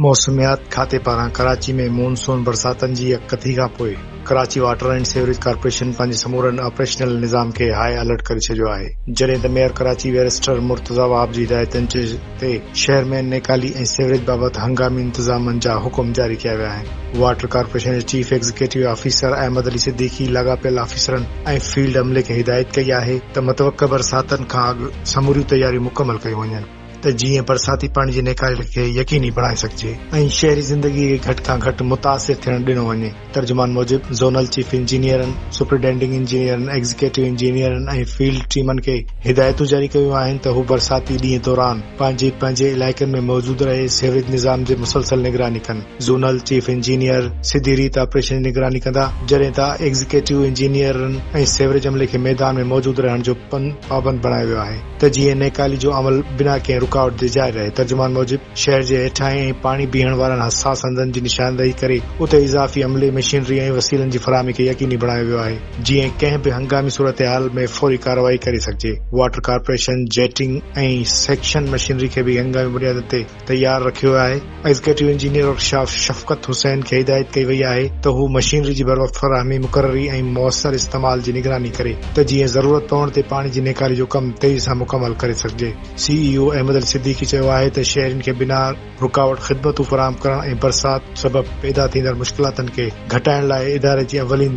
मौसमियात खाते पारां कराची में मॉनसून बरसातनि जी यककथी खां पोइ Karachi water and sewerage corporation पंहिंजे समूरनि ऑपरेशनल निज़ाम खे हाई अलर्ट करे छॾियो आहे, जॾहिं त मेयर कराची बैरिस्टर मुर्तज़ा वहाब जी हिदायतनि ते शहर में नेकाली ऐं सीवरेज बाबति हंगामी इंतज़ामनि जा हुकुम जारी कया विया आहिनि। वाटर कॉर्पोरेशन जे chief executive officer Ahmed Ali Siddiqui लाॻापियल ऑफिसरनि ऐं फील्ड अमले खे हिदायत कई आहे त मुतवक़ा बरसातनि खां अॻु समूरियूं तयारियूं मुकमल कयूं वञनि त जीअं बरसाती पाणी जी निकाली खे यकीनी बणाए सघिजे ऐं शहरी ज़िंदगी खे घटि खां घटि मुतासिर थियण ॾिनो वञे। तर्जुमान मूजिबि ज़ोनल चीफ इंजीनियरनि, सुपरिटेंडिंग इंजीनियरनि, एग्जीक्यूटिव इंजीनियरनि ऐं फील्ड टीमनि खे हिदायतूं जारी कयूं आहिनि त हू बरसाती ॾींहं दौरान पंहिंजे इलाइक़नि में मौजूद रहे सीवरेज निज़ाम जे मुसलसल निगरानी कनि। ज़ोनल चीफ इंजीनियर सिधी रीत ऑपरेशन निगरानी कंदा, जॾहिं त एग्जीक्यूटिव इंजीनियरनि ऐं सीवरेज अमले खे मैदान में मौजूद रहण जो पाबंद बणायो वियो आहे त जीअं नेकाली जो अमल बिना कंहिं रुकावट जे जारी रहे। तर्जुमान मूजिबि शहर जे हेठां ऐं पाणी बीहण वारनि हसास हंधनि जी निशानदेही करे उते इज़ाफ़ी अमले, मशीनरी ऐं वसीलनि जी फराहमी खे यकीनी बणायो वियो आहे, जीअं कंहिं बि हंगामी सूरत हाल में फौरी कार्रवाई करे सघिजे। वाटर कॉर्पोरेशन जेटिंग ऐं सेक्शन मशीनरी खे भी हंगामी बुनियाद ते तैयार रखियो आहे। एग्जीक्यूटिव इंजीनियर शफकत हुसैन खे हिदायत कई वई आहे त हू मशीनरी जी बर वक़्त फराहमी, मुक़ररी ऐं मौसर इस्तेमाल जी निगरानी करे त जीअं ज़रूरत पवण ते पाणी जी निकाली जो कम तेज़ी सां मुकमल करे सघिजे। सीईओ अहमद अली सिद्दीकी चयो आहे त शहरियुनि खे बिना रुकावट ख़िदमतूं फराहम करण ऐं बरसात सबबि पैदा थींदड़ मुश्किलातनि खे घटाइण लाइ इदारे जी अवलीन